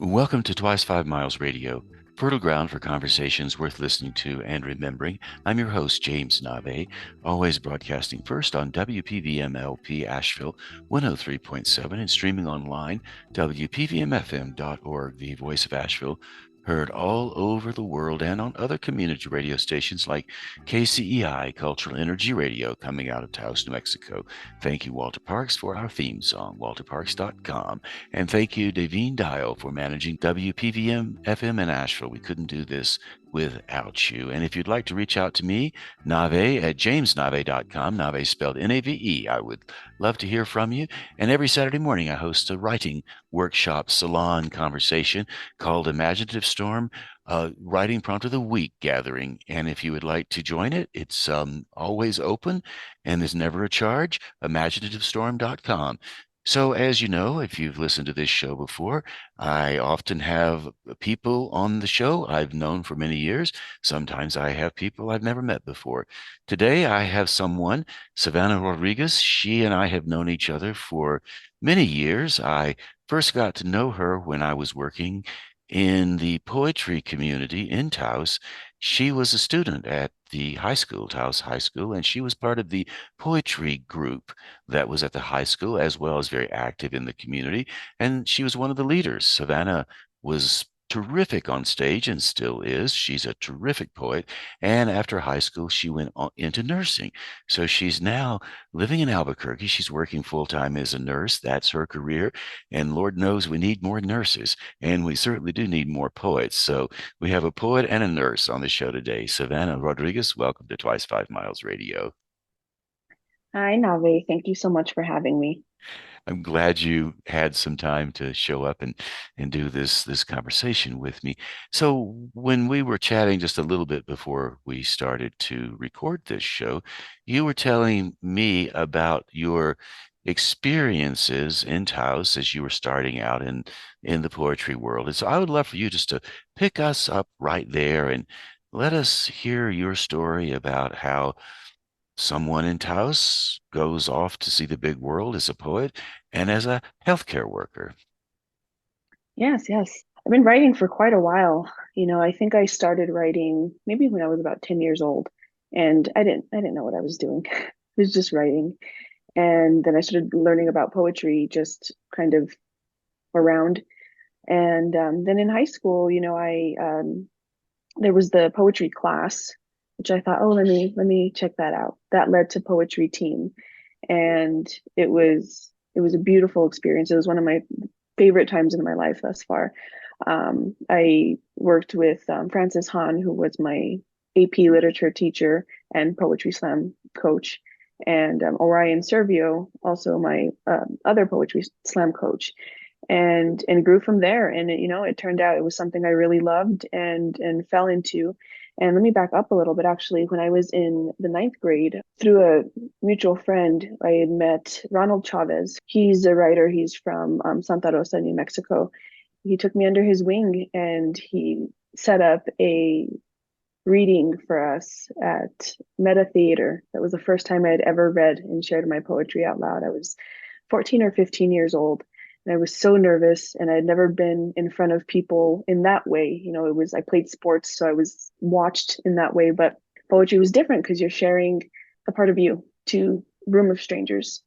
Welcome to Twice 5 Miles Radio, fertile ground for conversations worth listening to and remembering. I'm your host, James Nave, always broadcasting first on WPVMLP Asheville 103.7 and streaming online, WPVMFM.org, the voice of Asheville, heard all over the world and on other community radio stations like KCEI, Cultural Energy Radio, coming out of Taos, New Mexico. Thank you, Walter Parks, for our theme song, walterparks.com. And thank you, Davine Dial, for managing WPVM FM in Asheville. We couldn't do this without you. And if you'd like to reach out to me, Nave at jamesnave.com, Nave spelled Nave. I would love to hear from you. And every Saturday morning, I host a writing workshop salon conversation called Imaginative Storm, Writing Prompt of the Week gathering. And if you would like to join it, it's always open and there's never a charge, imaginativestorm.com. So, as you know, if you've listened to this show before, I often have people on the show I've known for many years. Sometimes I have people I've never met before. Today, I have someone, Savannah Rodriguez. She and I have known each other for many years. I first got to know her when I was working in the poetry community in Taos. She was a student at the high school, Taos High School, and she was part of the poetry group that was at the high school, as well as very active in the community. And she was one of the leaders. Savannah was terrific on stage and still is. She's a terrific poet. And after high school, she went on into nursing. So she's now living in Albuquerque. She's working full time as a nurse. That's her career. And Lord knows we need more nurses. And we certainly do need more poets. So we have a poet and a nurse on the show today. Savannah Rodriguez, welcome to Twice 5 Miles Radio. Hi, Nave. Thank you so much for having me. I'm glad you had some time to show up and do this conversation with me. So when we were chatting just a little bit before we started to record this show, you were telling me about your experiences in Taos as you were starting out in the poetry world. And so I would love for you just to pick us up right there and let us hear your story about how someone in Taos goes off to see the big world as a poet and as a healthcare worker. Yes, yes. I've been writing for quite a while. I think I started writing maybe when I was about 10 years old, and I didn't know what I was doing. I was just writing. And then I started learning about poetry just kind of around. And then in high school, I there was the poetry class, which I thought, oh, let me check that out. That led to poetry team, and it was a beautiful experience. It was one of my favorite times in my life thus far. I worked with Francis Hahn, who was my AP literature teacher and poetry slam coach, and Orion Servio, also my other poetry slam coach, and grew from there. And it turned out it was something I really loved and fell into. And let me back up a little bit. Actually, when I was in the ninth grade, through a mutual friend, I had met Ronald Chavez. He's a writer. He's from Santa Rosa, New Mexico. He took me under his wing and he set up a reading for us at Meta Theater. That was the first time I had ever read and shared my poetry out loud. I was 14 or 15 years old. And I was so nervous, and I had never been in front of people in that way. I played sports, so I was watched in that way. But poetry was different because you're sharing a part of you to a room of strangers.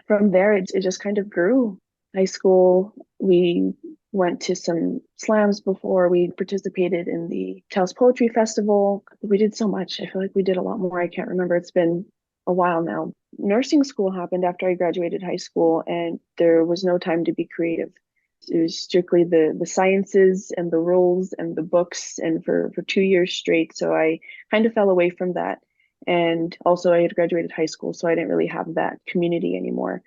From there, it just kind of grew. High school, we went to some slams before. We participated in the Taos Poetry Festival. We did so much. I feel like we did a lot more. I can't remember. It's been a while now. Nursing school happened after I graduated high school, and there was no time to be creative. It was strictly the sciences and the rules and the books, and for 2 years straight. So I kind of fell away from that. And also, I had graduated high school, so I didn't really have that community anymore.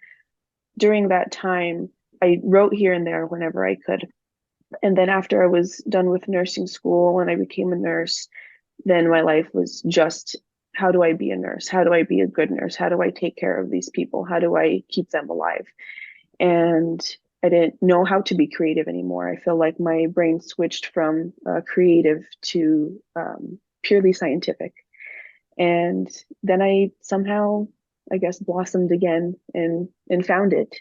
During that time, I wrote here and there whenever I could. And then after I was done with nursing school and I became a nurse, then my life was just, how do I be a nurse? How do I be a good nurse? How do I take care of these people? How do I keep them alive? And I didn't know how to be creative anymore. I feel like my brain switched from creative to purely scientific. And then I somehow, I guess, blossomed again and found it.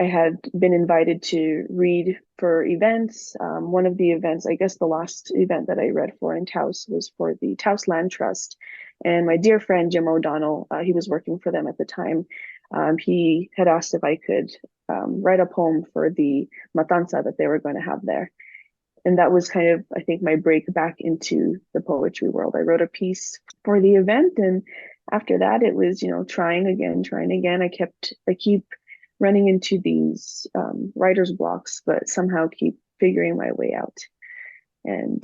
I had been invited to read for events. One of the events, I guess the last event that I read for in Taos was for the Taos Land Trust. And my dear friend Jim O'Donnell, he was working for them at the time. He had asked if I could write a poem for the matanza that they were going to have there. And that was kind of, I think, my break back into the poetry world. I wrote a piece for the event, and after that, it was, trying again, trying again. I keep running into these writer's blocks, but somehow keep figuring my way out. And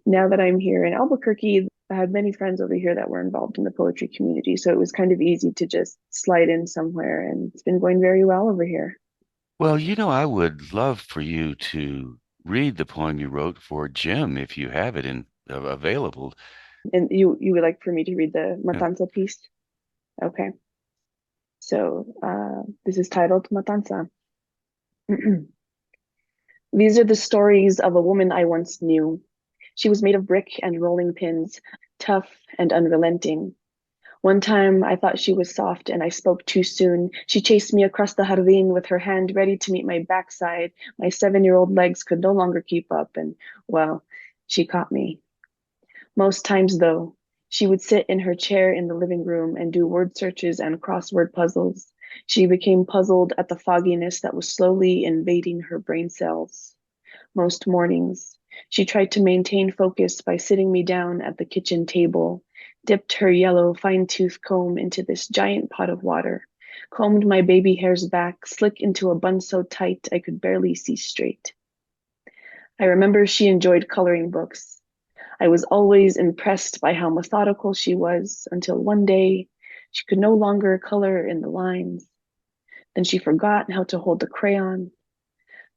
now that I'm here in Albuquerque, I had many friends over here that were involved in the poetry community, so it was kind of easy to just slide in somewhere, and it's been going very well over here. Well, I would love for you to read the poem you wrote for Jim if you have it available. And you would like for me to read the Yeah. Matanza piece? Okay. So this is titled Matanza. These are the stories of a woman I once knew. She was made of brick and rolling pins, tough and unrelenting. One time I thought she was soft and I spoke too soon. She chased me across the jardín with her hand ready to meet my backside. My 7-year-old legs could no longer keep up, and well, she caught me. Most times, though, she would sit in her chair in the living room and do word searches and crossword puzzles. She became puzzled at the fogginess that was slowly invading her brain cells. Most mornings, she tried to maintain focus by sitting me down at the kitchen table, dipped her yellow fine-tooth comb into this giant pot of water, combed my baby hairs back, slick into a bun so tight I could barely see straight. I remember she enjoyed coloring books. I was always impressed by how methodical she was until one day she could no longer color in the lines. Then she forgot how to hold the crayon.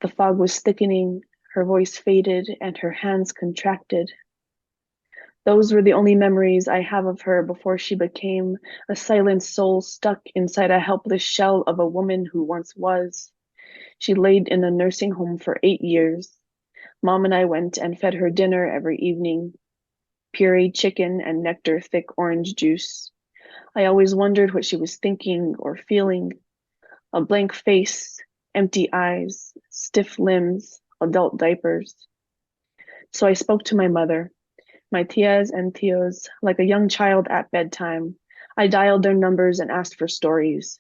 The fog was thickening, her voice faded, and her hands contracted. Those were the only memories I have of her before she became a silent soul stuck inside a helpless shell of a woman who once was. She laid in a nursing home for 8 years. Mom and I went and fed her dinner every evening, pureed chicken and nectar thick orange juice. I always wondered what she was thinking or feeling. A blank face, empty eyes, stiff limbs, adult diapers. So I spoke to my mother, my tias and tios, like a young child at bedtime. I dialed their numbers and asked for stories.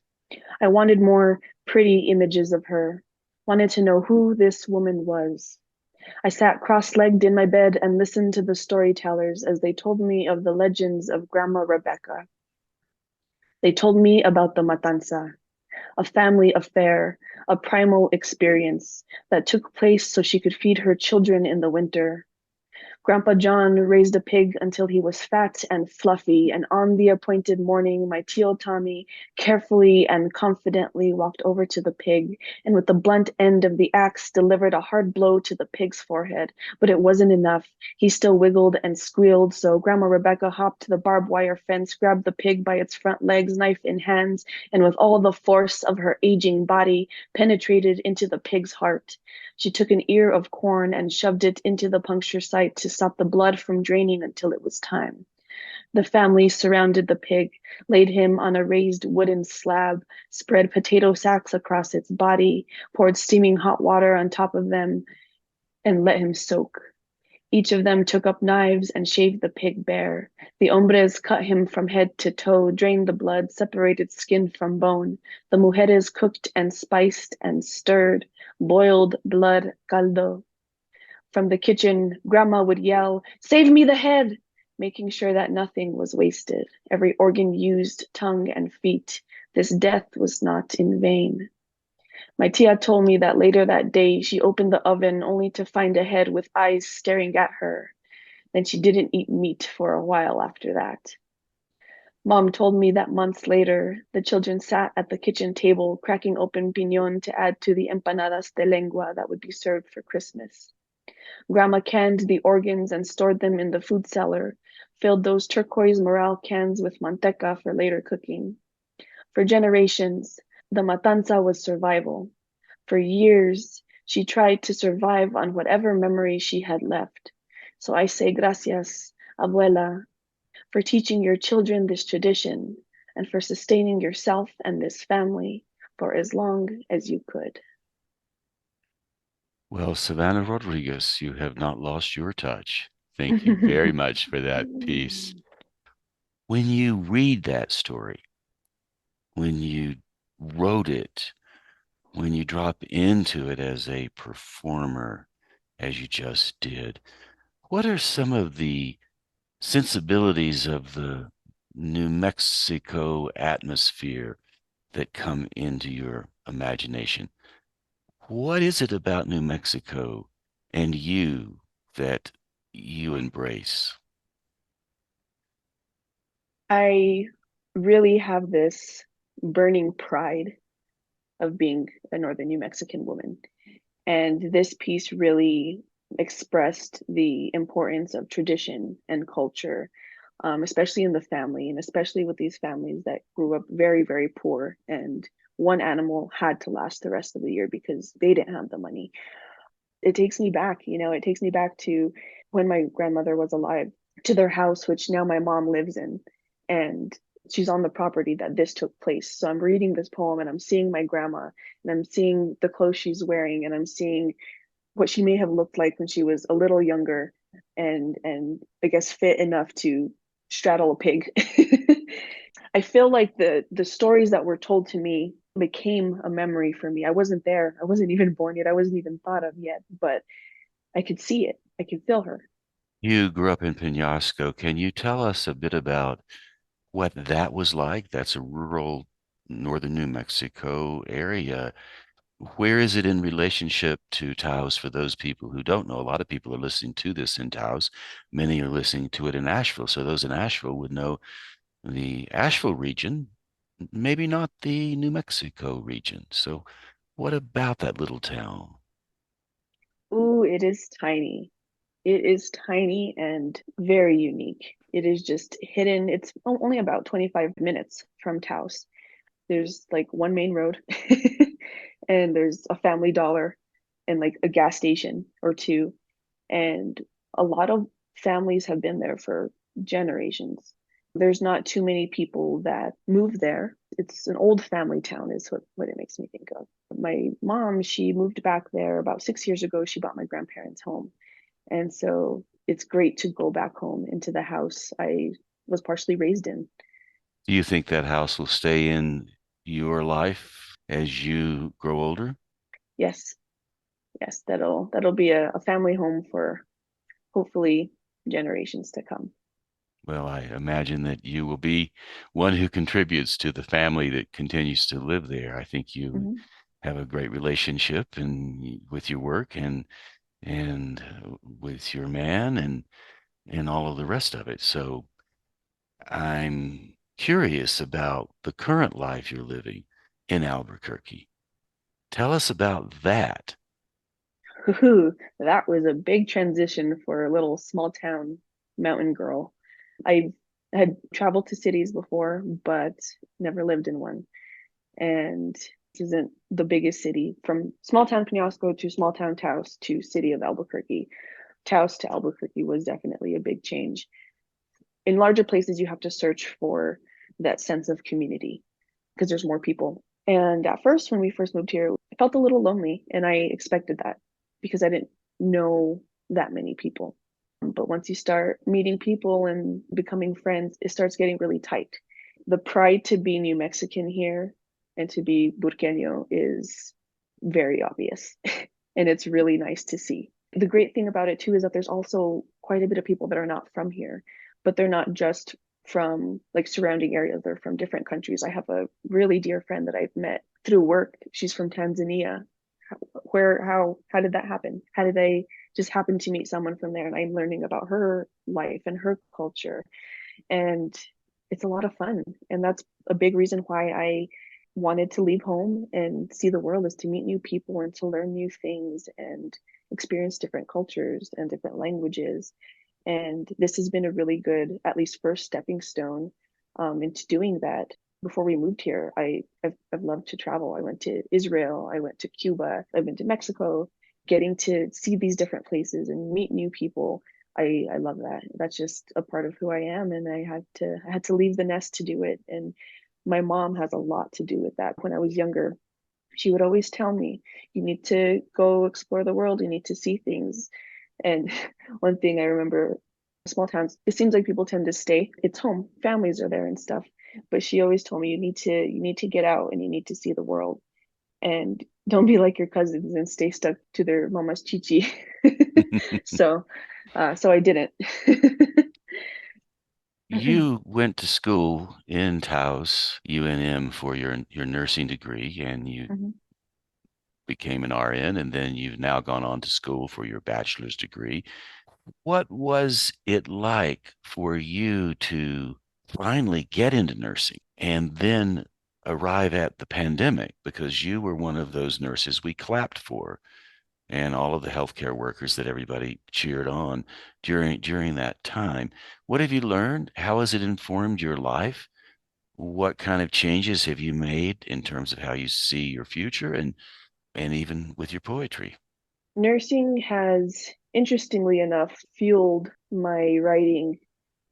I wanted more pretty images of her, wanted to know who this woman was. I sat cross-legged in my bed and listened to the storytellers as they told me of the legends of Grandma Rebecca. They told me about the matanza, a family affair, a primal experience that took place so she could feed her children in the winter. Grandpa John raised a pig until he was fat and fluffy, and on the appointed morning, my Tio Tommy carefully and confidently walked over to the pig, and with the blunt end of the axe delivered a hard blow to the pig's forehead. But it wasn't enough. He still wiggled and squealed, so Grandma Rebecca hopped to the barbed wire fence, grabbed the pig by its front legs, knife in hands, and with all the force of her aging body, penetrated into the pig's heart. She took an ear of corn and shoved it into the puncture site to stop the blood from draining until it was time. The family surrounded the pig, laid him on a raised wooden slab, spread potato sacks across its body, poured steaming hot water on top of them, and let him soak. Each of them took up knives and shaved the pig bare. The hombres cut him from head to toe, drained the blood, separated skin from bone. The mujeres cooked and spiced and stirred, boiled blood caldo. From the kitchen, Grandma would yell, "Save me the head!" making sure that nothing was wasted, every organ used, tongue and feet. This death was not in vain. My tia told me that later that day she opened the oven only to find a head with eyes staring at her. Then she didn't eat meat for a while after that. Mom told me that months later, the children sat at the kitchen table, cracking open piñón to add to the empanadas de lengua that would be served for Christmas. Grandma canned the organs and stored them in the food cellar, filled those turquoise morale cans with manteca for later cooking. For generations, the matanza was survival. For years, she tried to survive on whatever memory she had left. So I say gracias, abuela, for teaching your children this tradition and for sustaining yourself and this family, for as long as you could. Well, Savannah Rodriguez, you have not lost your touch. Thank you very much for that piece. When you read that story, when you wrote it, when you drop into it as a performer, as you just did, what are some of the sensibilities of the New Mexico atmosphere that come into your imagination? What is it about New Mexico and you that you embrace? I really have this burning pride of being a Northern New Mexican woman. And this piece really expressed the importance of tradition and culture, especially in the family, and especially with these families that grew up very, very poor. And one animal had to last the rest of the year because they didn't have the money. It takes me back, it takes me back to when my grandmother was alive, to their house, which now my mom lives in. And she's on the property that this took place. So I'm reading this poem and I'm seeing my grandma and I'm seeing the clothes she's wearing and I'm seeing what she may have looked like when she was a little younger and I guess fit enough to straddle a pig. I feel like the stories that were told to me became a memory for me. I wasn't there. I wasn't even born yet. I wasn't even thought of yet, but I could see it. I could feel her. You grew up in Penasco. Can you tell us a bit about what that was like? That's a rural northern New Mexico area. Where is it in relationship to Taos for those people who don't know? A lot of people are listening to this in Taos. Many are listening to it in Asheville. So those in Asheville would know the Asheville region, maybe not the New Mexico region. So what about that little town? Ooh, it is tiny. It is tiny and very unique. It is just hidden. It's only about 25 minutes from Taos. There's like one main road and there's a Family Dollar and like a gas station or two. And a lot of families have been there for generations. There's not too many people that move there. It's an old family town, is what it makes me think of. My mom, she moved back there about 6 years ago. She bought my grandparents' home. And so it's great to go back home into the house I was partially raised in. Do you think that house will stay in your life as you grow older? Yes, yes, that'll be a family home for hopefully generations to come. Well, I imagine that you will be one who contributes to the family that continues to live there. I think you Mhm. have a great relationship and with your work and with your man and all of the rest of it. So I'm curious about the current life you're living in Albuquerque. Tell us about that. That was a big transition for a little small town mountain girl. I had traveled to cities before, but never lived in one. And this isn't the biggest city. From small town Penasco to small town Taos to city of Albuquerque. Taos to Albuquerque was definitely a big change. In larger places, you have to search for that sense of community because there's more people. And at first, when we first moved here, I felt a little lonely, and I expected that because I didn't know that many people. But once you start meeting people and becoming friends, it starts getting really tight. The pride to be New Mexican here and to be Burqueño is very obvious. And it's really nice to see. The great thing about it too is that there's also quite a bit of people that are not from here, but they're not just from like surrounding areas. They're from different countries. I have a really dear friend that I've met through work. She's from Tanzania. How did that happen? How did I just happen to meet someone from there? And I'm learning about her life and her culture. And it's a lot of fun. And that's a big reason why I wanted to leave home and see the world, is to meet new people and to learn new things and experience different cultures and different languages. And this has been a really good, at least first stepping stone into doing that. Before we moved here, I've loved to travel. I went to Israel, I went to Cuba, I've been to Mexico. Getting to see these different places and meet new people, I love that. That's just a part of who I am, and I had to leave the nest to do it. And my mom has a lot to do with that. When I was younger, She would always tell me, you need to go explore the world, you need to see things. And one thing I remember, small towns, it seems like people tend to stay. It's home, families are there and stuff. But she always told me you need to get out and you need to see the world. And don't be like your cousins and stay stuck to their mama's chichi. So so I didn't. You went to school in Taos, UNM, for your nursing degree, and you became an RN, and then you've now gone on to school for your bachelor's degree. What was it like for you to finally get into nursing and then arrive at the pandemic? Because you were one of those nurses we clapped for and all of the healthcare workers that everybody cheered on during that time. What have you learned? How has it informed your life? What kind of changes have you made in terms of how you see your future and even with your poetry? Nursing has, interestingly enough, fueled my writing,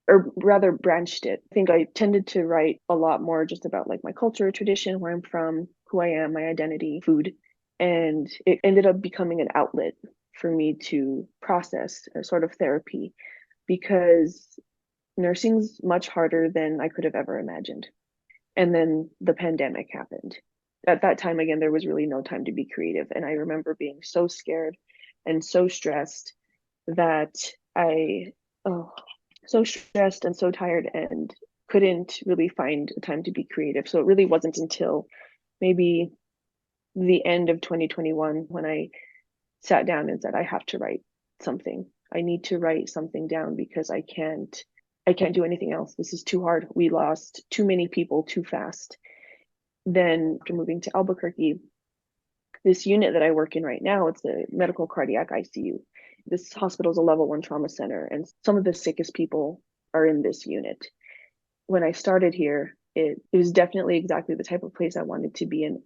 or rather branched it. I think I tended to write a lot more just about like my culture, tradition, where I'm from, who I am, my identity, food. And it ended up becoming an outlet for me to process a sort of therapy because nursing's much harder than I could have ever imagined. And then the pandemic happened. At that time, again, there was really no time to be creative. And I remember being so scared and so stressed that oh, so stressed and so tired and couldn't really find time to be creative. So it really wasn't until maybe the end of 2021 when I sat down and said, I have to write something. I need to write something down because I can't do anything else. This is too hard. We lost too many people too fast. Then after moving to Albuquerque, this unit that I work in right now, it's a medical cardiac ICU. This hospital is a level one trauma center, and some of the sickest people are in this unit. When I started here, it was definitely exactly the type of place I wanted to be in.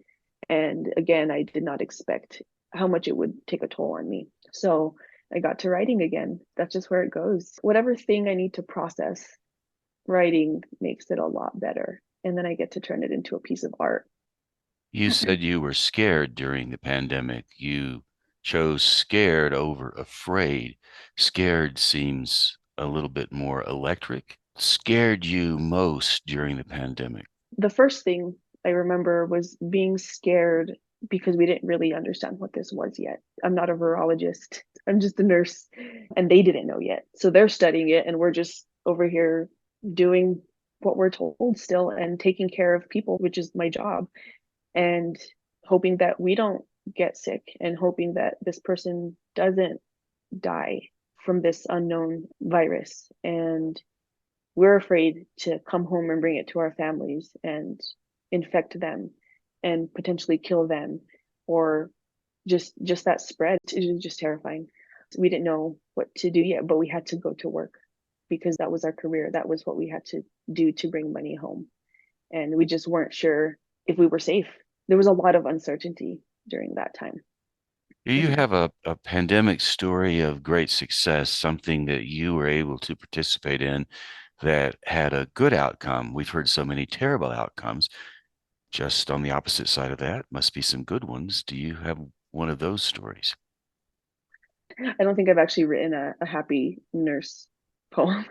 And again, I did not expect how much it would take a toll on me. So I got to writing again. That's just where it goes. Whatever thing I need to process, writing makes it a lot better. And then I get to turn it into a piece of art. You said you were scared during the pandemic. You chose scared over afraid. Scared seems a little bit more electric. Scared you most during the pandemic? The first thing I remember was being scared because we didn't really understand what this was yet. I'm not a virologist, I'm just a nurse, and they didn't know yet. So they're studying it, and we're just over here doing what we're told still and taking care of people, which is my job, and hoping that we don't get sick and hoping that this person doesn't die from this unknown virus. And we're afraid to come home and bring it to our families and infect them and potentially kill them, or just that spread is just terrifying. We didn't know what to do yet, but we had to go to work because that was our career. That was what we had to do to bring money home. And we just weren't sure if we were safe. There was a lot of uncertainty during that time. Do you have a pandemic story of great success, something that you were able to participate in that had a good outcome? We've heard so many terrible outcomes. Just on the opposite side of that must be some good ones. Do you have one of those stories? I don't think I've actually written a happy nurse poem.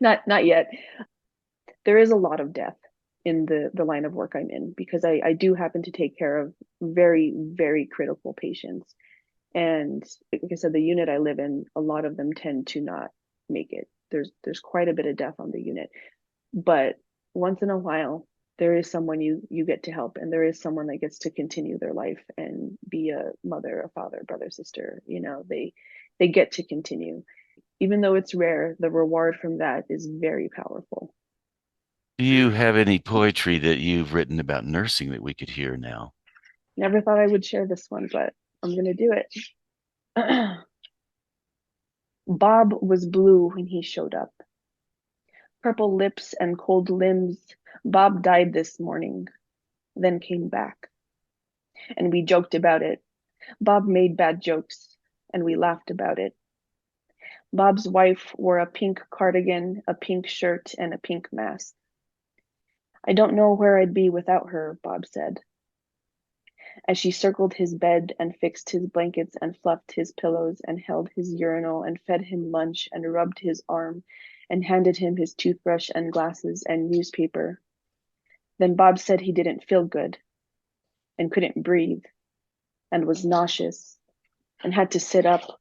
Not yet. There is a lot of death in the line of work I'm in because I do happen to take care of very, very critical patients. And like I said, the unit I live in, a lot of them tend to not make it. There's quite a bit of death on the unit. But once in a while, there is someone you get to help, and there is someone that gets to continue their life and be a mother, a father, brother, sister. They get to continue. Even though it's rare, the reward from that is very powerful. Do you have any poetry that you've written about nursing that we could hear now? Never thought I would share this one, but I'm gonna do it. Bob was blue when he showed up. Purple lips and cold limbs. Bob died this morning, then came back. And we joked about it. Bob made bad jokes, and we laughed about it. Bob's wife wore a pink cardigan, a pink shirt, and a pink mask. I don't know where I'd be without her, Bob said. as she circled his bed and fixed his blankets and fluffed his pillows and held his urinal and fed him lunch and rubbed his arm and handed him his toothbrush and glasses and newspaper. Then Bob said he didn't feel good and couldn't breathe and was nauseous and had to sit up.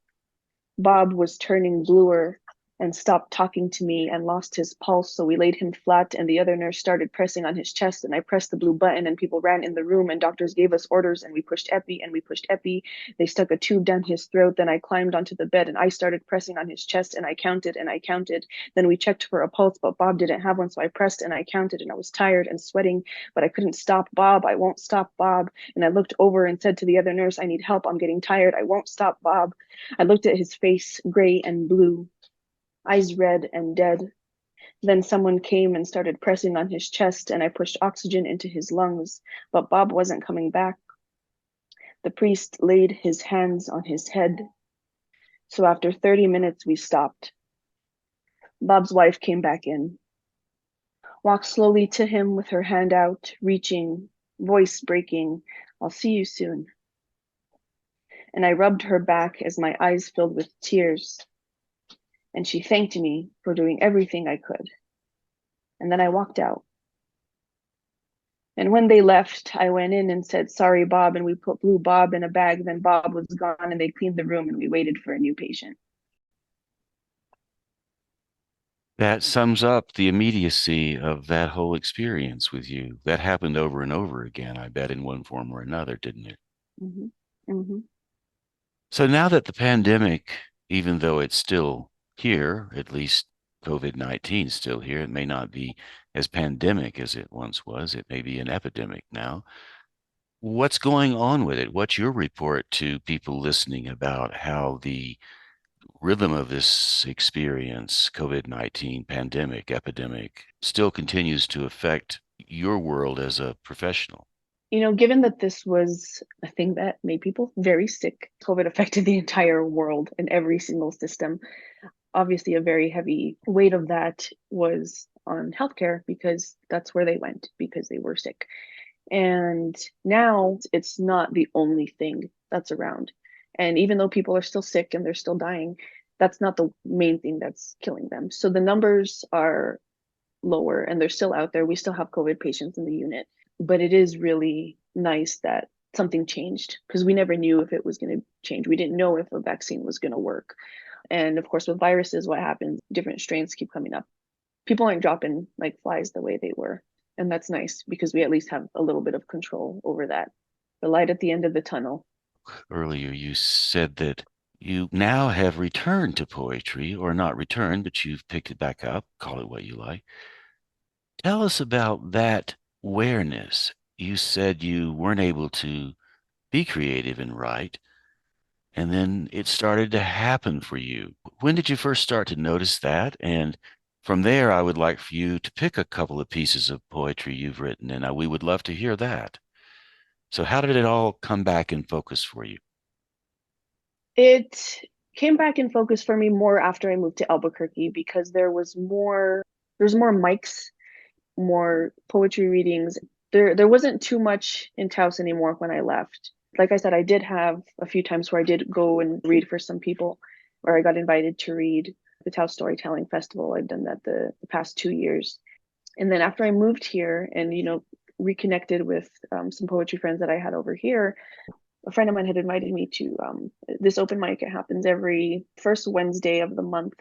Bob was turning bluer and stopped talking to me and lost his pulse, so we laid him flat and the other nurse started pressing on his chest and I pressed the blue button and people ran in the room and doctors gave us orders and we pushed epi and we pushed epi. They stuck a tube down his throat. Then I climbed onto the bed and I started pressing on his chest and I counted and I counted. Then we checked for a pulse, but Bob didn't have one, so I pressed and I counted and I was tired and sweating, but I couldn't stop Bob. I won't stop Bob. And I looked over and said to the other nurse, I need help. I'm getting tired. I won't stop Bob. I looked at his face, gray and blue, eyes red and dead. Then someone came and started pressing on his chest, and I pushed oxygen into his lungs, but Bob wasn't coming back. The priest laid his hands on his head. So after 30 minutes, we stopped. Bob's wife came back in, walked slowly to him with her hand out, reaching, voice breaking, I'll see you soon. And I rubbed her back as my eyes filled with tears. And she thanked me for doing everything I could. And then I walked out. And when they left, I went in and said, sorry, Bob. And we put Blue Bob in a bag. Then Bob was gone and they cleaned the room and we waited for a new patient. That sums up the immediacy of that whole experience with you. That happened over and over again, I bet, in one form or another, didn't it? Mm-hmm. Mm-hmm. So now that the pandemic, even though it's still here, at least COVID-19 is still here, it may not be as pandemic as it once was. It may be an epidemic now. What's going on with it? What's your report to people listening about how the rhythm of this experience, COVID-19 pandemic, epidemic, still continues to affect your world as a professional? Given that this was a thing that made people very sick, COVID affected the entire world and every single system. Obviously, a very heavy weight of that was on healthcare because that's where they went because they were sick. And now it's not the only thing that's around. And even though people are still sick and they're still dying, that's not the main thing that's killing them. So the numbers are lower and they're still out there. We still have COVID patients in the unit, but it is really nice that something changed because we never knew if it was going to change. We didn't know if a vaccine was going to work. And of course, with viruses, what happens? Different strains keep coming up. People aren't dropping like flies the way they were. And that's nice because we at least have a little bit of control over that. The light at the end of the tunnel. Earlier, you said that you now have returned to poetry, or not returned, but you've picked it back up, call it what you like. Tell us about that awareness. You said you weren't able to be creative and write, and then it started to happen for you. When did you first start to notice that? And from there, I would like for you to pick a couple of pieces of poetry you've written, and we would love to hear that. So, how did it all come back in focus for you? It came back in focus for me more after I moved to Albuquerque because there's more mics, more poetry readings. There wasn't too much in Taos anymore when I left. Like I said, I did have a few times where I did go and read for some people, where I got invited to read the Taos Storytelling Festival. I've done that the past 2 years. And then after I moved here and, reconnected with some poetry friends that I had over here, a friend of mine had invited me to this open mic. It happens every first Wednesday of the month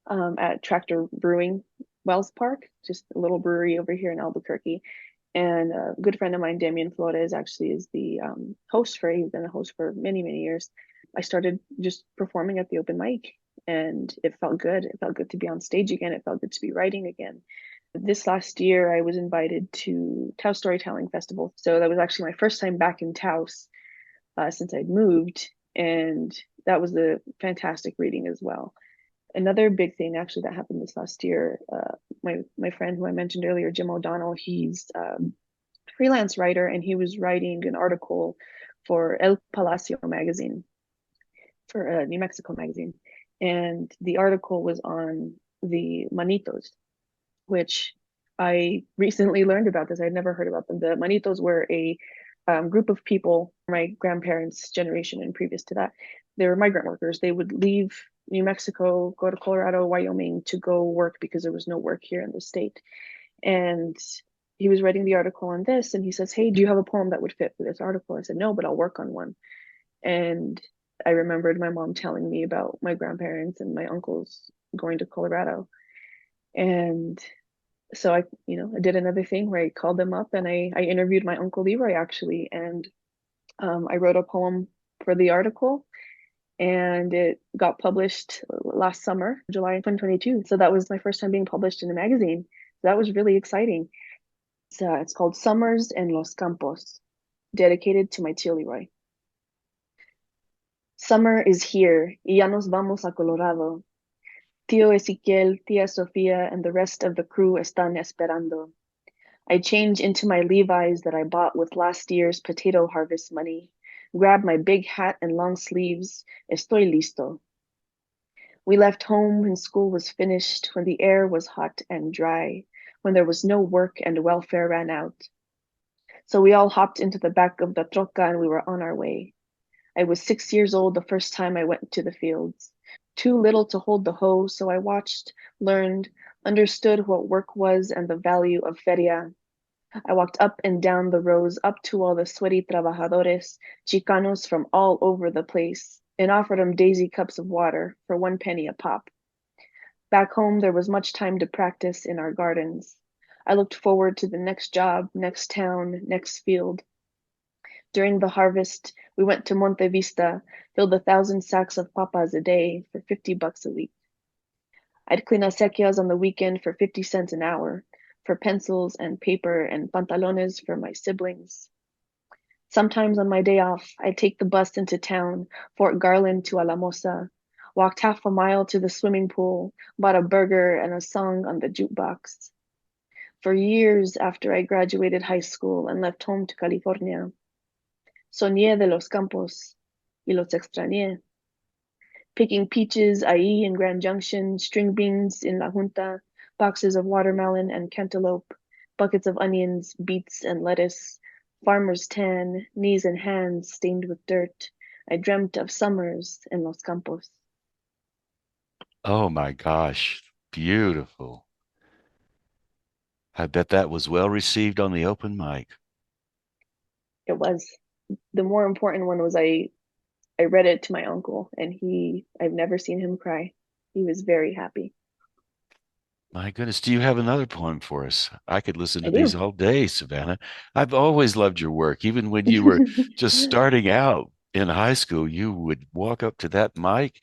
at Tractor Brewing Wells Park, just a little brewery over here in Albuquerque. And a good friend of mine, Damian Flores, actually is the host for it. He's been a host for many, many years. I started just performing at the open mic and it felt good. It felt good to be on stage again. It felt good to be writing again. This last year, I was invited to Taos Storytelling Festival. So that was actually my first time back in Taos since I'd moved. And that was a fantastic reading as well. Another big thing actually that happened this last year, my friend who I mentioned earlier, Jim O'Donnell, he's a freelance writer and he was writing an article for El Palacio magazine, for New Mexico magazine. And the article was on the manitos, which I recently learned about this. I'd never heard about them. The manitos were a group of people, my grandparents' generation and previous to that. They were migrant workers. They would leave New Mexico, go to Colorado, Wyoming to go work because there was no work here in the state. And he was writing the article on this, and he says, "Hey, do you have a poem that would fit for this article?" I said, "No, but I'll work on one." And I remembered my mom telling me about my grandparents and my uncles going to Colorado. And so I did another thing where I called them up and I interviewed my uncle Leroy actually, and I wrote a poem for the article, and it got published last summer, July 2022. So that was my first time being published in a magazine. So that was really exciting. It's called Summers en los Campos, dedicated to my tío Leroy. Summer is here, y ya nos vamos a Colorado. Tío Ezequiel, tía Sofia, and the rest of the crew están esperando. I change into my Levi's that I bought with last year's potato harvest money, grab my big hat and long sleeves. Estoy listo. We left home when school was finished, when the air was hot and dry, when there was no work and welfare ran out. So we all hopped into the back of the troca and we were on our way. I was 6 years old the first time I went to the fields. Too little to hold the hoe, so I watched, learned, understood what work was and the value of feria. I walked up and down the rows up to all the sweaty trabajadores, Chicanos from all over the place, and offered them daisy cups of water for 1 penny a pop. Back home, there was much time to practice in our gardens. I looked forward to the next job, next town, next field. During the harvest, we went to Monte Vista, filled 1,000 sacks of papas a day for $50 a week. I'd clean acequias on the weekend for 50 cents an hour, for pencils and paper and pantalones for my siblings. Sometimes on my day off, I'd take the bus into town, Fort Garland to Alamosa, walked half a mile to the swimming pool, bought a burger and a song on the jukebox. For years after I graduated high school and left home to California, soñé de los campos y los extrañé. Picking peaches ahí in Grand Junction, string beans in La Junta, boxes of watermelon and cantaloupe, buckets of onions, beets, and lettuce, farmer's tan, knees and hands stained with dirt. I dreamt of summers in Los Campos. Oh my gosh, beautiful. I bet that was well received on the open mic. It was. The more important one was I read it to my uncle, and I've never seen him cry. He was very happy. My goodness, do you have another poem for us? I could listen I to these do. all day, Savannah. I've always loved your work. Even when you were just starting out in high school, you would walk up to that mic,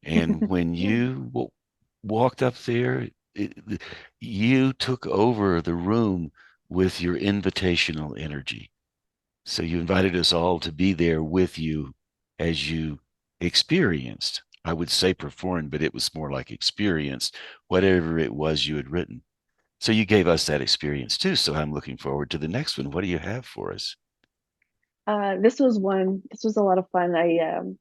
and when you walked up there, you took over the room with your invitational energy. So you invited us all to be there with you as you experienced. I would say performed, but it was more like experienced whatever it was you had written. So you gave us that experience too. So I'm looking forward to the next one. What do you have for us? This was a lot of fun. It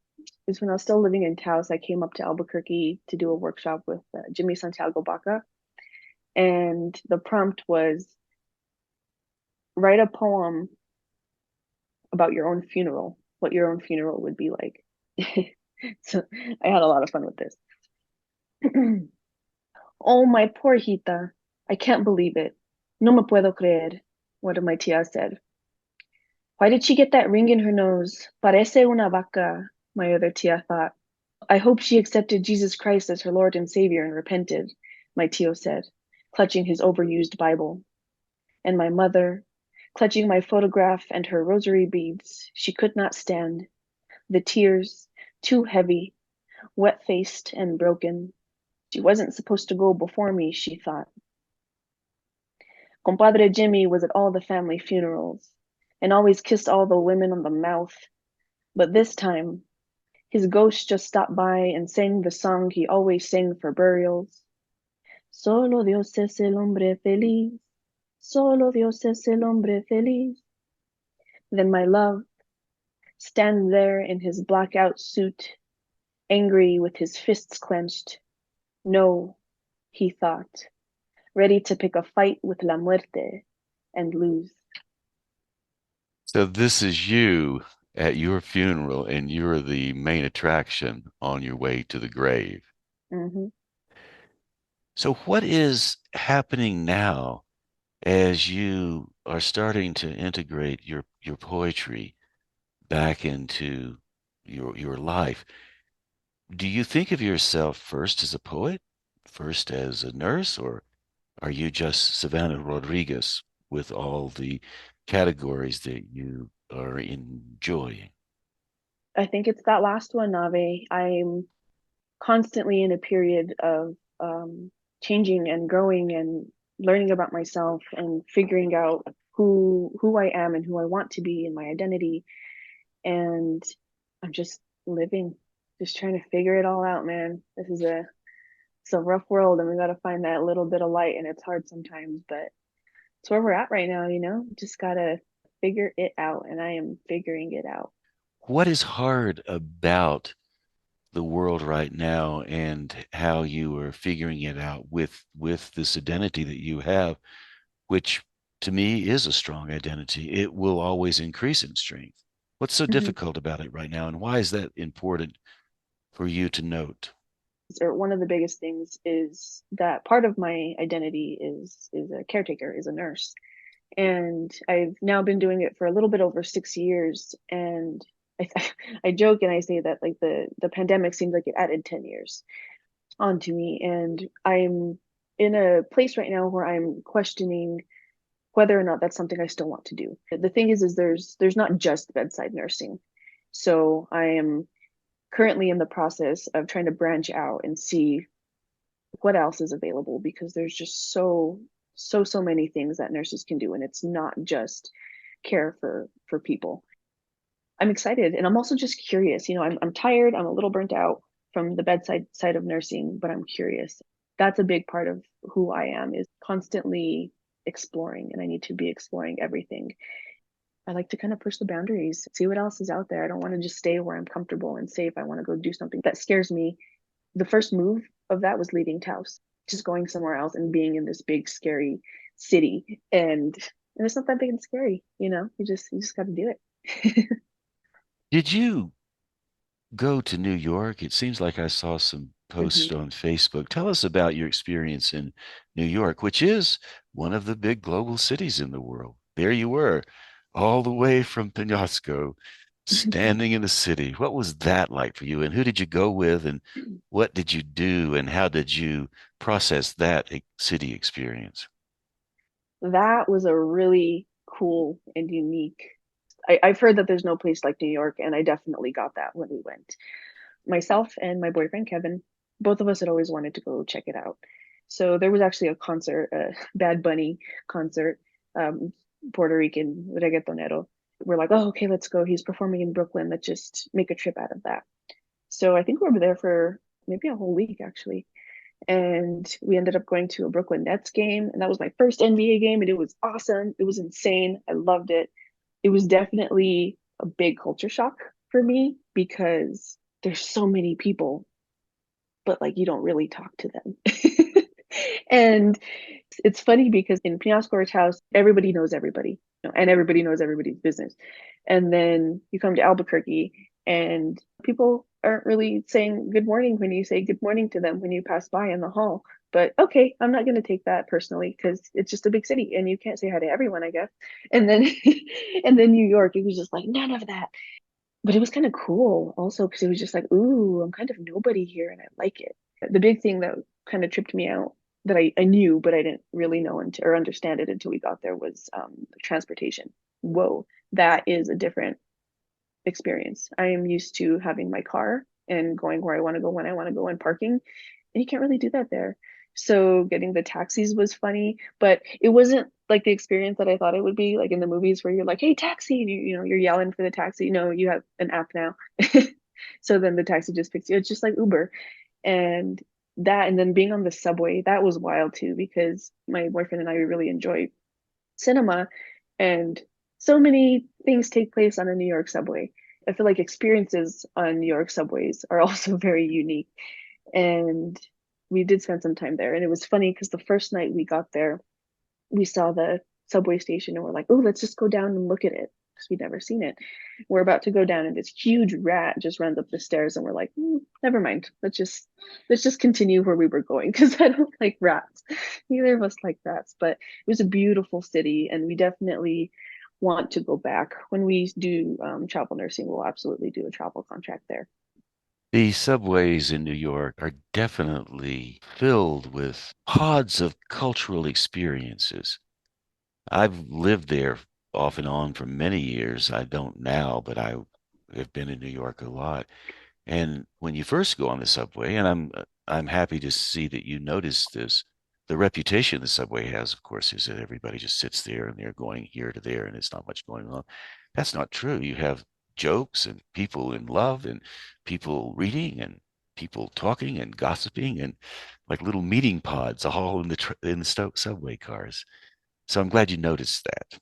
was when I was still living in Taos. I came up to Albuquerque to do a workshop with Jimmy Santiago Baca, and the prompt was write a poem about your own funeral, what your own funeral would be like. So I had a lot of fun with this. Oh, my poor Hita. I can't believe it. No me puedo creer, one of my tias said. Why did she get that ring in her nose? Parece una vaca, my other tia thought. I hope she accepted Jesus Christ as her Lord and Savior and repented, my tio said, clutching his overused Bible. And my mother, clutching my photograph and her rosary beads, she could not stand. The tears, too heavy, wet-faced and broken. She wasn't supposed to go before me, she thought. Compadre Jimmy was at all the family funerals and always kissed all the women on the mouth. But this time, his ghost just stopped by and sang the song he always sang for burials. Solo Dios es el hombre feliz. Solo Dios es el hombre feliz. Then my love, stand there in his blackout suit, angry with his fists clenched. No, he thought, ready to pick a fight with La Muerte and lose. So this is you at your funeral, and you're the main attraction on your way to the grave. Hmm. So what is happening now as you are starting to integrate your poetry back into your life? Do you think of yourself first as a poet, first as a nurse, or are you just Savannah Rodriguez with all the categories that you are enjoying? I think it's that last one, Nave. I'm constantly in a period of changing and growing and learning about myself and figuring out who I am and who I want to be and my identity. And I'm just living, just trying to figure it all out, man. It's a rough world, and we got to find that little bit of light, and it's hard sometimes, but it's where we're at right now, you know? Just got to figure it out, and I am figuring it out. What is hard about the world right now and how you are figuring it out with this identity that you have, which to me is a strong identity? It will always increase in strength. What's so Mhm. difficult about it right now, and why is that important for you to note? Or one of the biggest things is that part of my identity is a caretaker, is a nurse. And I've now been doing it for a little bit over 6 years. And I, I joke and I say that like the pandemic seems like it added 10 years onto me. And I'm in a place right now where I'm questioning whether or not that's something I still want to do. The thing is there's not just bedside nursing. So I am currently in the process of trying to branch out and see what else is available, because there's just so many things that nurses can do, and it's not just care for people. I'm excited, and I'm also just curious. You know, I'm tired, I'm a little burnt out from the bedside side of nursing, but I'm curious. That's a big part of who I am, is constantly exploring, and I need to be exploring everything. I like to kind of push the boundaries, see what else is out there. I don't want to just stay where I'm comfortable and safe. I want to go do something that scares me. The first move of that was leaving Taos, just going somewhere else and being in this big scary city. And it's not that big and scary, you know. You just got to do it. Did you go to New York? It seems like I saw some Hmm. posts on Facebook. Tell us about your experience in New York, which is one of the big global cities in the world. There you were, all the way from Penasco, standing in the city. What was that like for you? And who did you go with? And what did you do? And how did you process that city experience? That was a really cool and unique. I've heard that there's no place like New York, and I definitely got that when we went. Myself and my boyfriend Kevin, both of us had always wanted to go check it out. So there was actually a concert, a Bad Bunny concert, um, Puerto Rican reggaetonero. We're like, oh, okay, let's go. He's performing in Brooklyn. Let's just make a trip out of that. So I think we were there for maybe a whole week actually. And we ended up going to a Brooklyn Nets game. And that was my first NBA game. And it was awesome. It was insane. I loved it. It was definitely a big culture shock for me, because there's so many people, but like you don't really talk to them. And it's funny because in Penasco's house, everybody knows everybody, you know, and everybody knows everybody's business. And then you come to Albuquerque, and people aren't really saying good morning when you say good morning to them when you pass by in the hall. But okay, I'm not going to take that personally, because it's just a big city and you can't say hi to everyone, I guess. And then, and then New York, it was just like none of that. But it was kind of cool also, because it was just like, ooh, I'm kind of nobody here and I like it. The big thing that kind of tripped me out, that I knew, but I didn't really know until, or understand it until we got there, was transportation. Whoa, that is a different experience. I am used to having my car and going where I want to go when I want to go, and parking, and you can't really do that there. So getting the taxis was funny, but it wasn't like the experience that I thought it would be, like in the movies where you're like, "Hey, taxi!" And you know you're yelling for the taxi. No, you have an app now, so then the taxi just picks you. It's just like Uber, and that, and then being on the subway, that was wild too, because my boyfriend and I really enjoy cinema, and so many things take place on a New York subway. I feel like experiences on New York subways are also very unique. And we did spend some time there. And it was funny because the first night we got there, we saw the subway station and we're like, oh, let's just go down and look at it. because we'd never seen it. We're about to go down, and this huge rat just runs up the stairs, and we're like, never mind. Let's just continue where we were going because I don't like rats. Neither of us like rats, but it was a beautiful city, and we definitely want to go back. When we do travel nursing, we'll absolutely do a travel contract there. The subways in New York are definitely filled with pods of cultural experiences. I've lived there off and on for many years. I don't now, but I have been in New York a lot. And when you first go on the subway, and I'm happy to see that you noticed this, the reputation the subway has, of course, is that everybody just sits there and they're going here to there and it's not much going on. That's not true. You have jokes and people in love and people reading and people talking and gossiping and like little meeting pods all in the subway cars. So I'm glad you noticed that.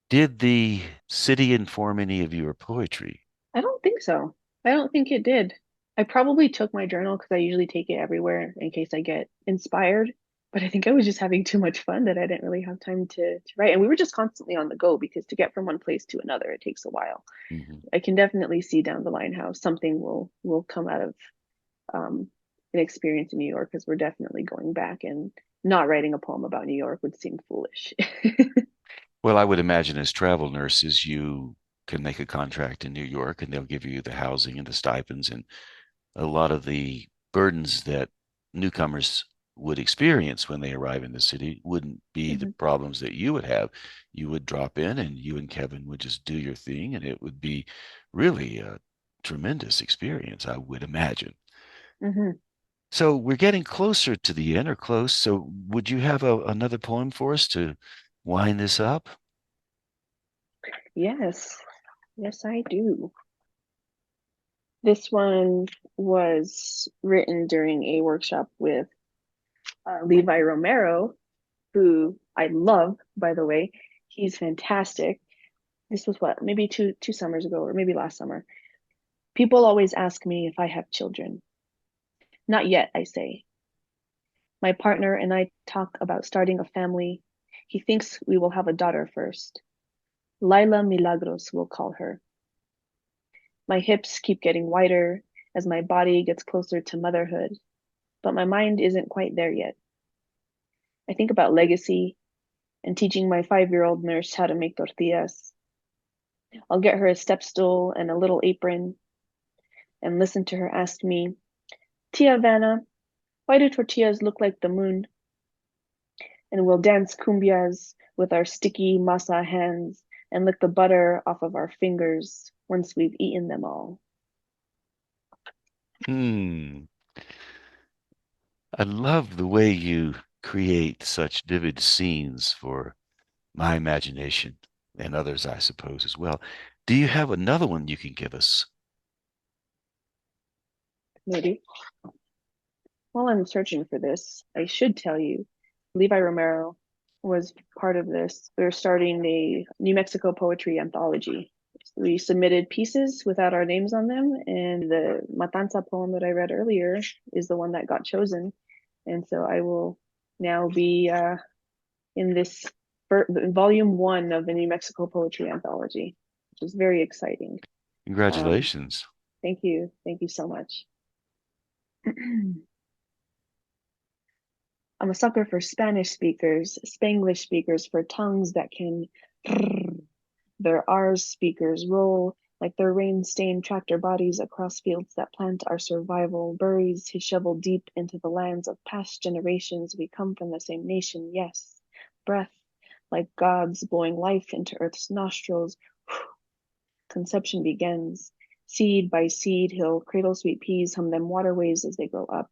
Did the city inform any of your poetry? I don't think so. I don't think it did. I probably took my journal because I usually take it everywhere in case I get inspired. But I think I was just having too much fun that I didn't really have time to write. And we were just constantly on the go because to get from one place to another, it takes a while. Mhm. I can definitely see down the line how something will come out of um, an experience in New York because we're definitely going back, and not writing a poem about New York would seem foolish. Well, I would imagine as travel nurses, you can make a contract in New York and they'll give you the housing and the stipends and a lot of the burdens that newcomers would experience when they arrive in the city wouldn't be the Hmm. problems that you would have. You would drop in and you and Kevin would just do your thing and it would be really a tremendous experience, I would imagine. Hmm. So we're getting closer to the end or close. So would you have another poem for us to wind this up? Yes, yes, I do. This one was written during a workshop with Levi Romero, who I love, by the way. He's fantastic. This was what, maybe two summers ago, or maybe last summer. People always ask me if I have children. Not yet, I say. My partner and I talk about starting a family. He thinks we will have a daughter first. Lila Milagros, we'll call her. My hips keep getting wider as my body gets closer to motherhood, but my mind isn't quite there yet. I think about legacy and teaching my 5-year-old nurse how to make tortillas. I'll get her a step stool and a little apron and listen to her ask me, Tia Vanna, why do tortillas look like the moon? And we'll dance cumbias with our sticky masa hands and lick the butter off of our fingers once we've eaten them all. Hmm. I love the way you create such vivid scenes for my imagination and others, I suppose, as well. Do you have another one you can give us? Maybe. While I'm searching for this, I should tell you, Levi Romero was part of this. They're starting a New Mexico poetry anthology. We submitted pieces without our names on them, and the Matanza poem that I read earlier is the one that got chosen. And so I will now be in this volume one of the New Mexico poetry anthology, which is very exciting. Um, Congratulations. thank you. Thank you so much. I'm a sucker for Spanish speakers, Spanglish speakers, for tongues that can their R's speakers roll like their rain-stained tractor bodies across fields that plant our survival, buries his shovel deep into the lands of past generations. We come from the same nation, yes. Breath, like God's blowing life into Earth's nostrils. Conception begins. Seed by seed, he'll cradle sweet peas, hum them waterways as they grow up.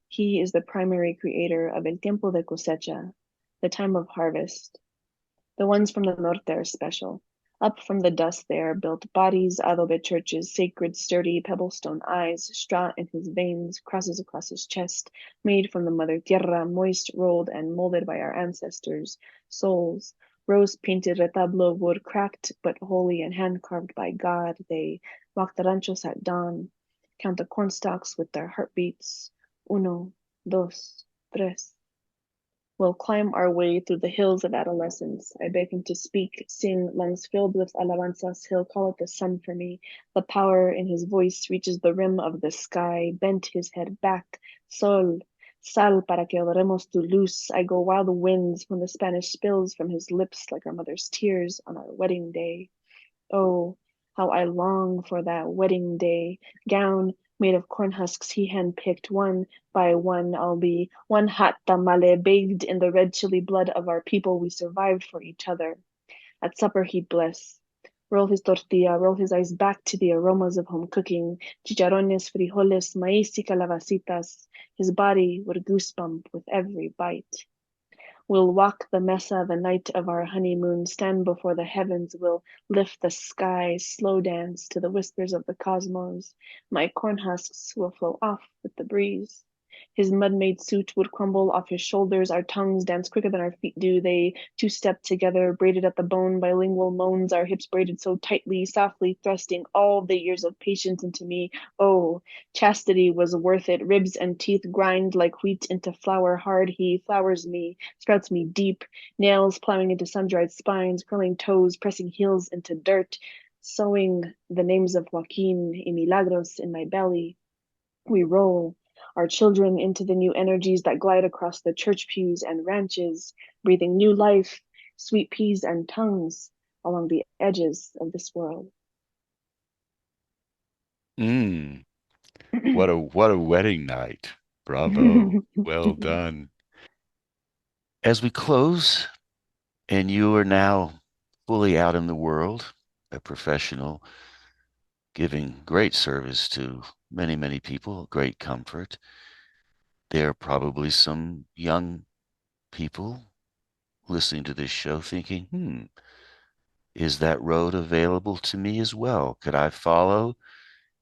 He is the primary creator of El Tiempo de Cosecha, the time of harvest. The ones from the norte are special. Up from the dust they are built bodies, adobe churches, sacred, sturdy, pebblestone eyes, straw in his veins, crosses across his chest, made from the mother tierra, moist, rolled, and molded by our ancestors, souls, rose-painted retablo wood, cracked but holy and hand-carved by God. They walk the ranchos at dawn, count the cornstalks with their heartbeats. Uno, dos, tres. We'll climb our way through the hills of adolescence. I beg him to speak, sing, lungs filled with alabanzas. He'll call it the sun for me. The power in his voice reaches the rim of the sky. Bent his head back. Sol, sal para que adoremos tu luz. I go wild winds when the Spanish spills from his lips like our mother's tears on our wedding day. Oh, how I long for that wedding day gown made of corn husks he handpicked. One by one, I'll be one hot tamale bathed in the red chili blood of our people. We survived for each other. At supper, he'd bless. Roll his tortilla, roll his eyes back to the aromas of home cooking. Chicharrones, frijoles, maíz y calabacitas. His body would goosebump with every bite. We'll walk the mesa the night of our honeymoon, stand before the heavens, we'll lift the sky, slow dance to the whispers of the cosmos. My corn husks will flow off with the breeze. His mud-made suit would crumble off his shoulders, our tongues dance quicker than our feet do. They two-step together, braided at the bone, bilingual moans, our hips braided so tightly, softly thrusting all the years of patience into me. Oh, chastity was worth it. Ribs and teeth grind like wheat into flour hard. He flours me, sprouts me deep, nails plowing into sun-dried spines, curling toes, pressing heels into dirt, sewing the names of Joaquin y Milagros in my belly. We roll our children into the new energies that glide across the church pews and ranches, breathing new life, sweet peas and tongues along the edges of this world. Mm, what a wedding night. Bravo. Well done. As we close, and you are now fully out in the world, a professional, giving great service to many, many people, great comfort. There are probably some young people listening to this show thinking, is that road available to me as well? Could I follow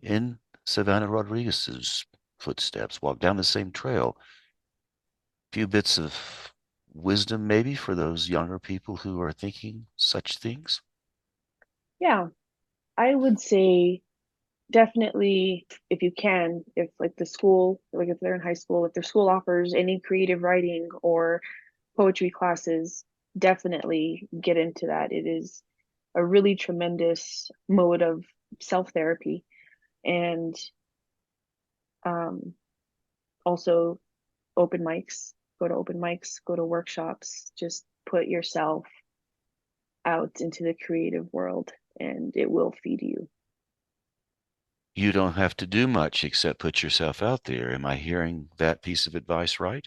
in Savannah Rodriguez's footsteps, walk down the same trail? A few bits of wisdom, maybe, for those younger people who are thinking such things? Yeah, I would say definitely if you can, if like the school, like if they're in high school, if their school offers any creative writing or poetry classes, definitely get into that. It is a really tremendous mode of self-therapy. And um, also open mics, go to workshops, just put yourself out into the creative world and it will feed you. You don't have to do much except put yourself out there. Am I hearing that piece of advice right?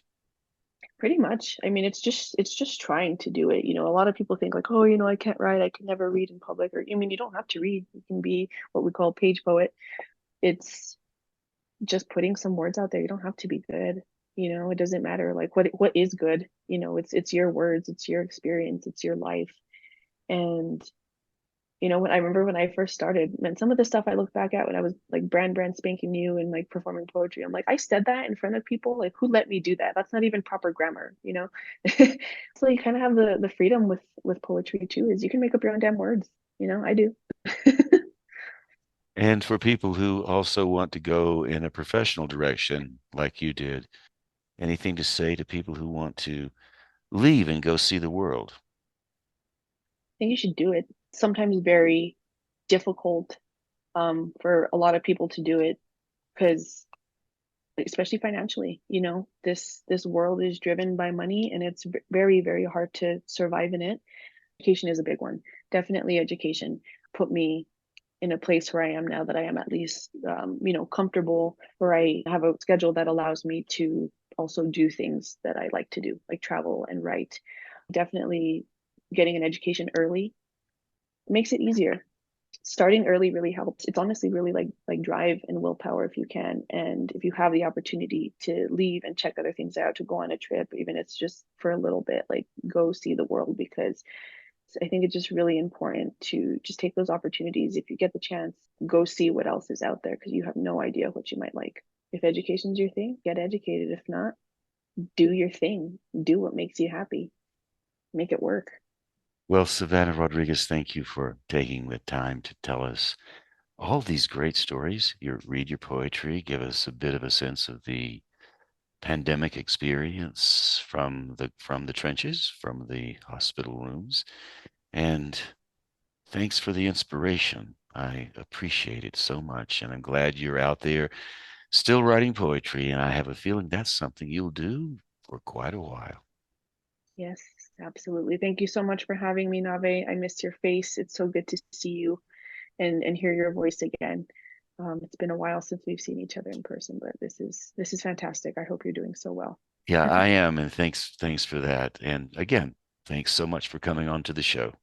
Pretty much. I mean, it's just trying to do it. A lot of people think like, oh, I can't write, I can never read in public. Or I mean, you don't have to read. You can be what we call page poet. It's just putting some words out there. You don't have to be good. It doesn't matter like what is good. It's your words, it's your experience, it's your life. And when I remember when I first started, man, some of the stuff I look back at when I was like brand spanking new and like performing poetry, I'm like, I said that in front of people. Like, who let me do that? That's not even proper grammar. So you kind of have the freedom with poetry too, is you can make up your own damn words. I do. And for people who also want to go in a professional direction, like you did, anything to say to people who want to leave and go see the world? I think you should do it. Sometimes very difficult for a lot of people to do it because especially financially, this world is driven by money and it's very, very hard to survive in it. Education is a big one. Definitely education put me in a place where I am now, that I am at least, comfortable, where I have a schedule that allows me to also do things that I like to do, like travel and write. Definitely getting an education early makes it easier. Starting early really helps. It's honestly really like drive and willpower if you can. And if you have the opportunity to leave and check other things out, to go on a trip, even if it's just for a little bit, like go see the world, because I think it's just really important to just take those opportunities. If you get the chance, go see what else is out there because you have no idea what you might like. If education's your thing, get educated. If not, do your thing. Do what makes you happy. Make it work. Well, Savannah Rodriguez, thank you for taking the time to tell us all these great stories. Read your poetry, give us a bit of a sense of the pandemic experience from the trenches, from the hospital rooms, and thanks for the inspiration. I appreciate it so much, and I'm glad you're out there still writing poetry, and I have a feeling that's something you'll do for quite a while. Yes, absolutely. Thank you so much for having me, Nave. I miss your face. It's so good to see you and hear your voice again. It's been a while since we've seen each other in person, but this is fantastic. I hope you're doing so well. Yeah, I am, and thanks for that. And again, thanks so much for coming on to the show.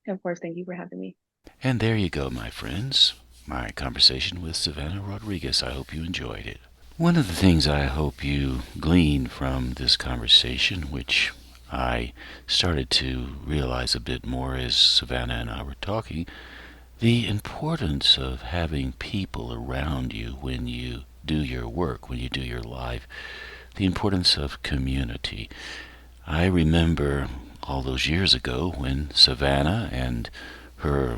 Of course, thank you for having me. And there you go, my friends. My conversation with Savannah Rodriguez. I hope you enjoyed it. One of the things I hope you glean from this conversation, which I started to realize a bit more as Savannah and I were talking, the importance of having people around you when you do your work, when you do your life, the importance of community. I remember all those years ago when Savannah and her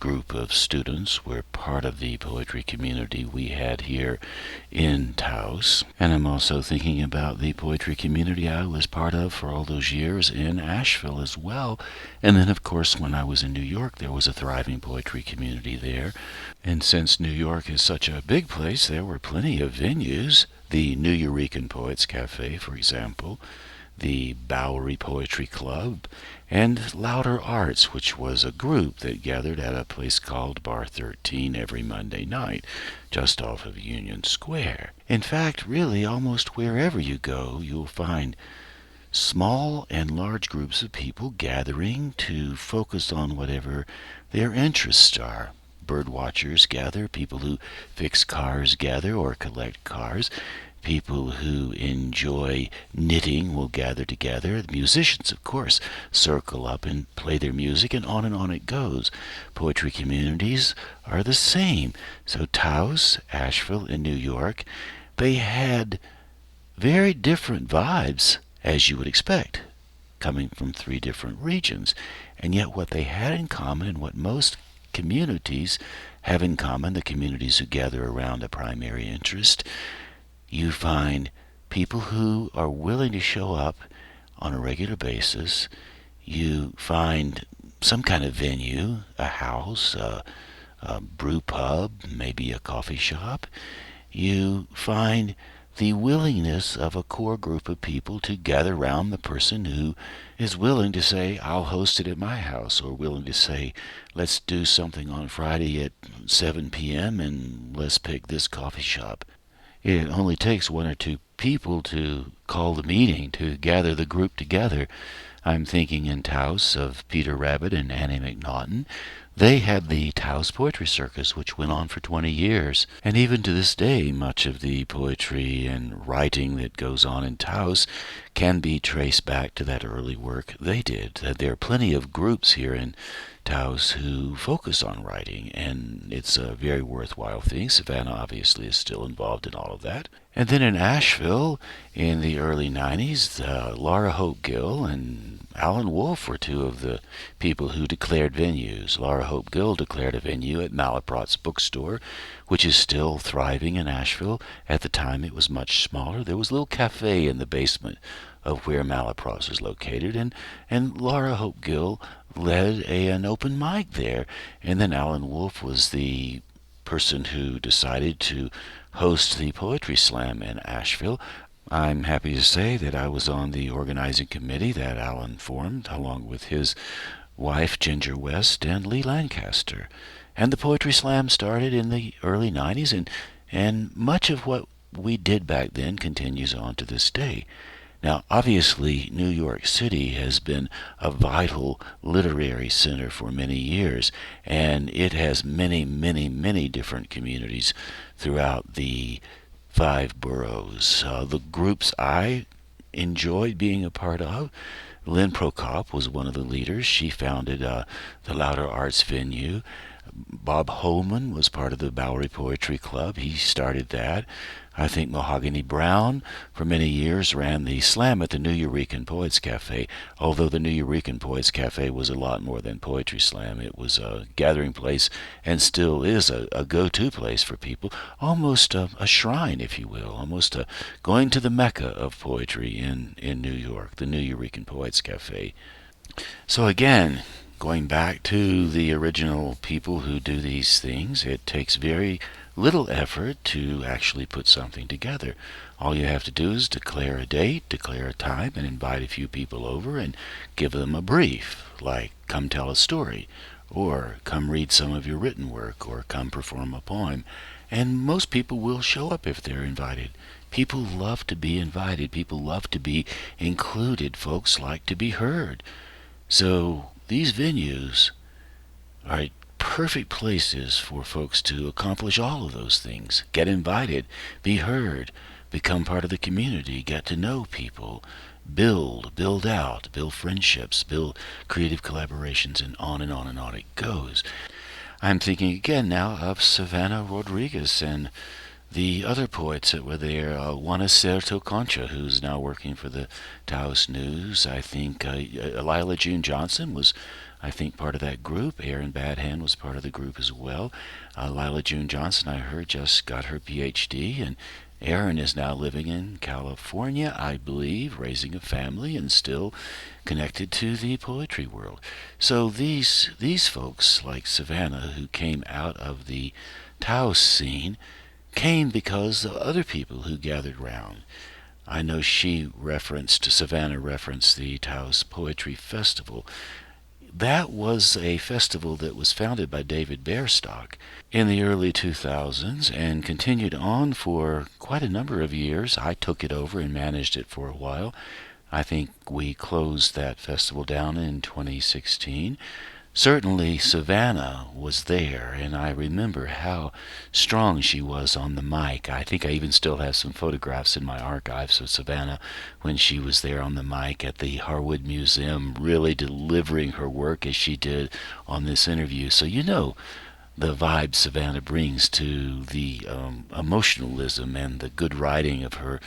group of students were part of the poetry community we had here in Taos. And I'm also thinking about the poetry community I was part of for all those years in Asheville as well. And then, of course, when I was in New York, there was a thriving poetry community there. And since New York is such a big place, there were plenty of venues. The New Eurekan Poets Cafe, for example, the Bowery Poetry Club, and Louder Arts, which was a group that gathered at a place called Bar 13 every Monday night, just off of Union Square. In fact, really, almost wherever you go, you'll find small and large groups of people gathering to focus on whatever their interests are. Bird watchers gather, people who fix cars gather or collect cars. People who enjoy knitting will gather together. The musicians, of course, circle up and play their music, and on it goes. Poetry communities are the same. So Taos, Asheville, and New York, they had very different vibes, as you would expect, coming from three different regions. And yet what they had in common, and what most communities have in common, the communities who gather around a primary interest, you find people who are willing to show up on a regular basis. You find some kind of venue, a house, a brew pub, maybe a coffee shop. You find the willingness of a core group of people to gather around the person who is willing to say, I'll host it at my house, or willing to say, let's do something on Friday at 7 p.m. and let's pick this coffee shop. It only takes one or two people to call the meeting, to gather the group together. I'm thinking in Taos of Peter Rabbit and Annie McNaughton. They had the Taos Poetry Circus, which went on for 20 years. And even to this day, much of the poetry and writing that goes on in Taos can be traced back to that early work they did. There are plenty of groups here in Taos who focus on writing, and it's a very worthwhile thing. Savannah obviously is still involved in all of that. And then in Asheville, in the early 90s, Laura Hope Gill and Alan Wolfe were two of the people who declared venues. Laura Hope Gill declared a venue at Malaprot's bookstore, which is still thriving in Asheville. At the time, it was much smaller. There was a little cafe in the basement of where Malaprot's is located, and Laura Hope Gill led an open mic there. And then Alan Wolfe was the person who decided to host the Poetry Slam in Asheville. I'm happy to say that I was on the organizing committee that Alan formed, along with his wife Ginger West and Lee Lancaster. And the Poetry Slam started in the early 90s, and much of what we did back then continues on to this day. Now, obviously, New York City has been a vital literary center for many years, and it has many, many, many different communities throughout the five boroughs. The groups I enjoyed being a part of, Lynn Prokop was one of the leaders. She founded the Louder Arts venue. Bob Holman was part of the Bowery Poetry Club. He started that. I think Mahogany Brown for many years ran the slam at the New Eurekan Poets Cafe, although the New Eurekan Poets Cafe was a lot more than poetry slam. It was a gathering place and still is a go-to place for people, almost a shrine, if you will, almost going to the Mecca of poetry in New York, the New Eurekan Poets Cafe. So again, going back to the original people who do these things, it takes very little effort to actually put something together. All you have to do is declare a date, declare a time, and invite a few people over and give them a brief, like come tell a story, or come read some of your written work, or come perform a poem. And most people will show up if they're invited. People love to be invited. People love to be included. Folks like to be heard. So these venues are perfect places for folks to accomplish all of those things. Get invited, be heard, become part of the community, get to know people, build out, build friendships, build creative collaborations, and on and on and on it goes. I'm thinking again now of Savannah Rodriguez and the other poets that were there, Juana Certo Concha, who's now working for the Taos News. I think Lila June Johnson was, I think, part of that group. Erin Badhand was part of the group as well. Lila June Johnson, I heard, just got her PhD, and Erin is now living in California, I believe, raising a family and still connected to the poetry world. So these folks like Savannah, who came out of the Taos scene, came because of other people who gathered round. I know Savannah referenced the Taos Poetry Festival. That was a festival that was founded by David Baerstock in the early 2000s and continued on for quite a number of years. I took it over and managed it for a while. I think we closed that festival down in 2016. Certainly Savannah was there, and I remember how strong she was on the mic. I think I even still have some photographs in my archives of Savannah when she was there on the mic at the Harwood Museum, really delivering her work as she did on this interview. So you know the vibe Savannah brings to the emotionalism and the good writing of her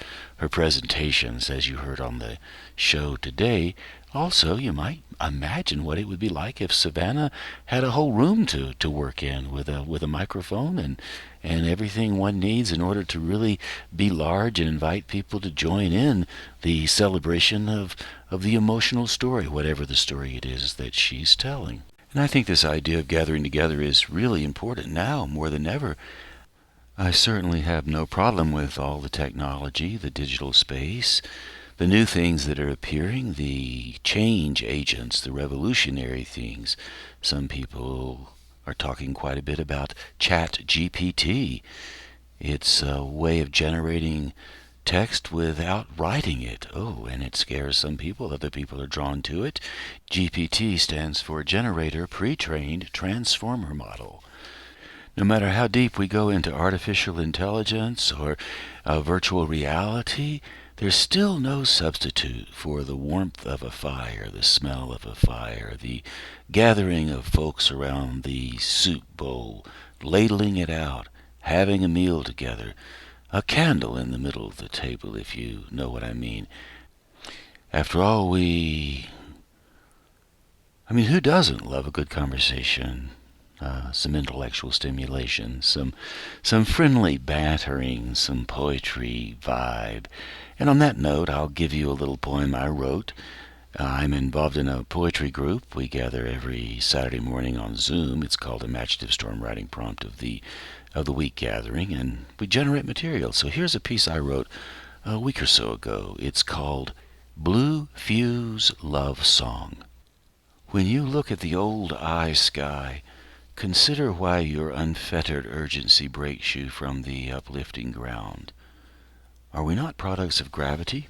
presentations, as you heard on the show today. Also, you might imagine what it would be like if Savannah had a whole room to work in with a microphone and everything one needs in order to really be large and invite people to join in the celebration of the emotional story, whatever the story it is that she's telling. And I think this idea of gathering together is really important now more than ever. I certainly have no problem with all the technology, the digital space, the new things that are appearing, the change agents, the revolutionary things. Some people are talking quite a bit about Chat GPT. It's a way of generating text without writing it. Oh, and it scares some people. Other people are drawn to it. GPT stands for Generator Pre-trained Transformer Model. No matter how deep we go into artificial intelligence or virtual reality, there's still no substitute for the warmth of a fire, the smell of a fire, the gathering of folks around the soup bowl, ladling it out, having a meal together, a candle in the middle of the table, if you know what I mean. After all, who doesn't love a good conversation? Some intellectual stimulation, some friendly bantering, some poetry vibe. And on that note, I'll give you a little poem I wrote. I'm involved in a poetry group. We gather every Saturday morning on Zoom. It's called Imaginative Storm Writing Prompt of the Week Gathering, and we generate material. So here's a piece I wrote a week or so ago. It's called Blue Fuse Love Song. When you look at the old eye sky, consider why your unfettered urgency breaks you from the uplifting ground. Are we not products of gravity?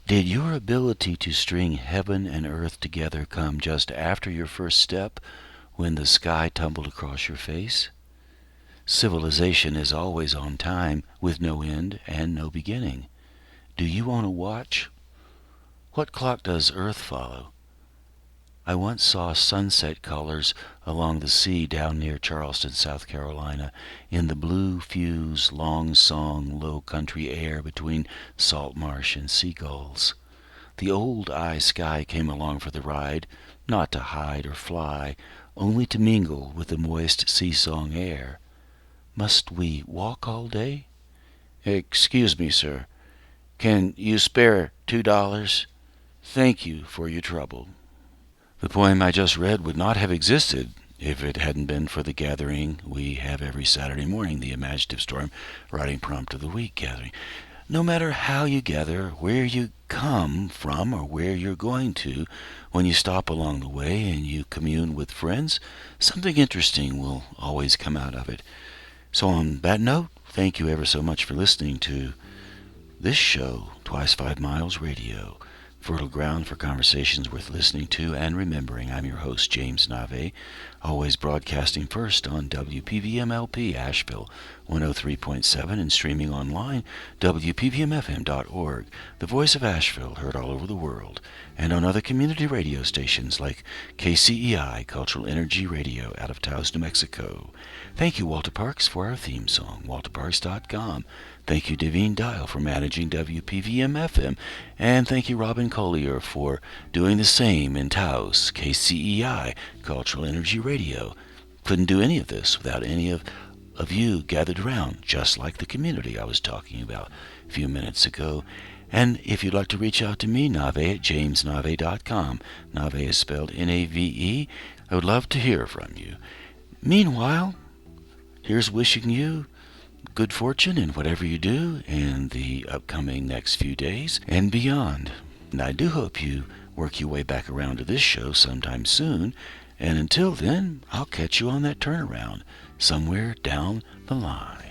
Did your ability to string heaven and earth together come just after your first step, when the sky tumbled across your face? Civilization is always on time, with no end and no beginning. Do you own a watch? What clock does Earth follow? I once saw sunset colors along the sea down near Charleston, South Carolina, in the blue fuse, long song, low country air between salt marsh and seagulls. The old eye sky came along for the ride, not to hide or fly, only to mingle with the moist sea song air. Must we walk all day? Excuse me, sir. Can you spare $2? Thank you for your trouble. The poem I just read would not have existed if it hadn't been for the gathering we have every Saturday morning, the Imaginative Storm Writing Prompt of the Week gathering. No matter how you gather, where you come from, or where you're going to, when you stop along the way and you commune with friends, something interesting will always come out of it. So, on that note, thank you ever so much for listening to this show, Twice 5 Miles Radio, fertile ground for conversations worth listening to and remembering. I'm your host, James Nave, always broadcasting first on WPVMLP Asheville 103.7 and streaming online, WPVMFM.org, the voice of Asheville, heard all over the world, and on other community radio stations like KCEI, Cultural Energy Radio, out of Taos, New Mexico. Thank you, Walter Parks, for our theme song, walterparks.com. Thank you, Devine Dial, for managing WPVM-FM. And thank you, Robin Collier, for doing the same in Taos, KCEI, Cultural Energy Radio. Couldn't do any of this without any of you gathered around, just like the community I was talking about a few minutes ago. And if you'd like to reach out to me, Nave at jamesnave.com. Nave is spelled Nave. I would love to hear from you. Meanwhile, here's wishing you good fortune in whatever you do in the upcoming next few days and beyond. And I do hope you work your way back around to this show sometime soon. And until then, I'll catch you on that turnaround somewhere down the line.